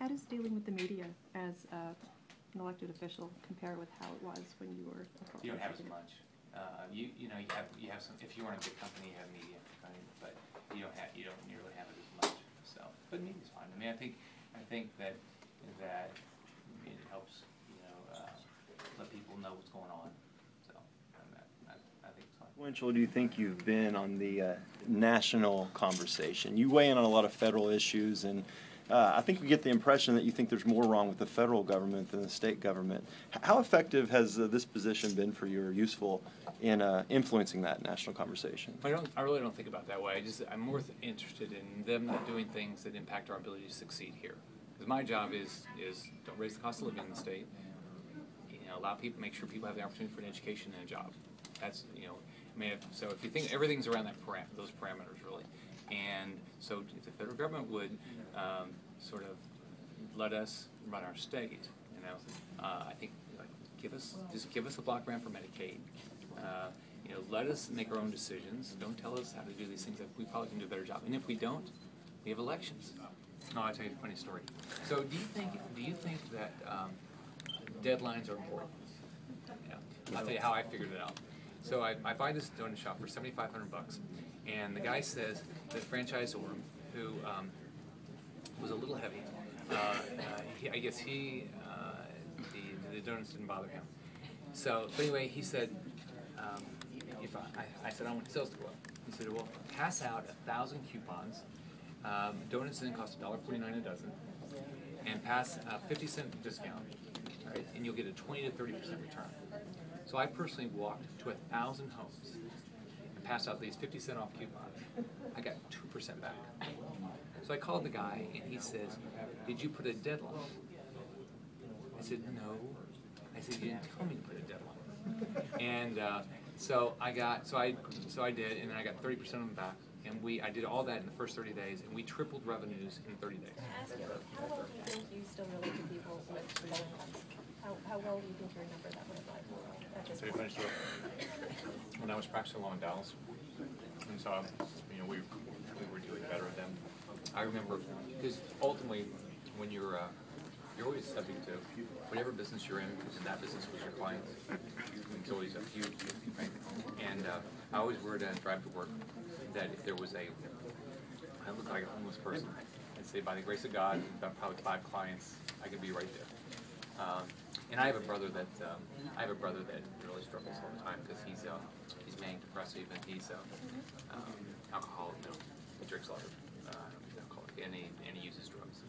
How does dealing with the media as an elected official compare with how it was when you were a corporate You don't have as executive? much. You have some. If you run a big company, you have media, right? But you don't nearly have it as much. So, but media's fine. I mean, I think that it helps let people know what's going on. So, I think it's fine. Winchell, do you think you've been on the national conversation? You weigh in on a lot of federal issues, and I think we get the impression that you think there's more wrong with the federal government than the state government. How effective has this position been for you, or useful in influencing that national conversation? I really don't think about it that way. I'm more interested in them doing things that impact our ability to succeed here. Because my job is don't raise the cost of living in the state. Allow people, make sure people have the opportunity for an education and a job. That's so if you think everything's around those parameters really, and so if the federal government would sort of let us run our state, I think just give us a block grant for Medicaid. Let us make our own decisions. Don't tell us how to do these things. We probably can do a better job. And if we don't, we have elections. No, I'll tell you a funny story. So do you think that deadlines are important? Yeah. I'll tell you how I figured it out. So I buy this donut shop for $7,500, and the guy says the franchisor, who was a little heavy, I guess the donuts didn't bother him. So but anyway, he said, I said I want sales to go up. He said, well, pass out 1,000 coupons. Donuts didn't cost $1.49 a dozen, and pass a 50-cent discount. Right, and you'll get a 20 to 30% return. So I personally walked to 1,000 homes and passed out these 50-cent off coupons. I got 2% back. So I called the guy and he says, "Did you put a deadline?" I said, "No." I said, "You didn't tell me to put a deadline." And so I did, and then I got 30% of them back. And I did all that in the first 30 days, and we tripled revenues in 30 days. Ask you, how well do you think you still relate to people with low incomes? How well do you think you remember that one life at this So point? when I was practicing law in Dallas, and so we were doing better with them. I remember because ultimately, when you're always subject to whatever business you're in, and that business was your client. It's always up to you, right? And I always worried as I drive to work that if there was I look like a homeless person, I'd say by the grace of God, about probably 5 clients, I could be right there. And I have a brother that really struggles all the time because he's manic depressive and he's alcoholic. He drinks a lot of alcoholic, and he uses drugs.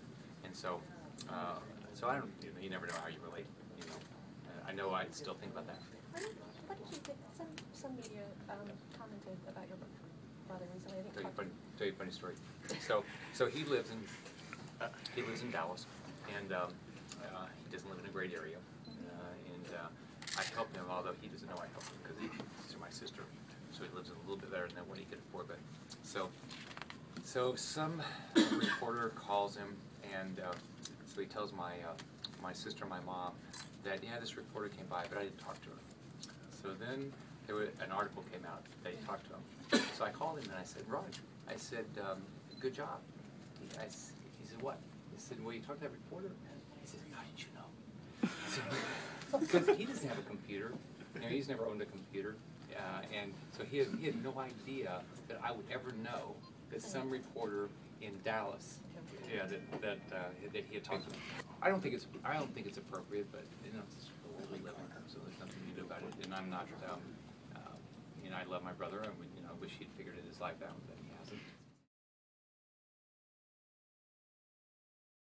And so I don't. You never know how you relate. I know I still think about that. What did you think? Some media commented about your brother recently. Tell you a funny story. So he lives in Dallas, and he doesn't live in a great area. I helped him, although he doesn't know I helped him because he's my sister. So he lives a little bit better than what he could afford. But so some reporter calls him, and so he tells my sister and my mom that this reporter came by, but I didn't talk to her. So then an article came out that he talked to him. So I called him and I said, "Raj," I said, "good job." He said, "What?" I said, "Well, you talked to that reporter." He said, "How did you know?" Because he doesn't have a computer. He's never owned a computer, and so he had no idea that I would ever know that some reporter in Dallas, that he had talked to. I don't think it's appropriate, but it's where we live in, so there's nothing you do about it. And I'm not. I love my brother, and I wish he'd figured his life out. But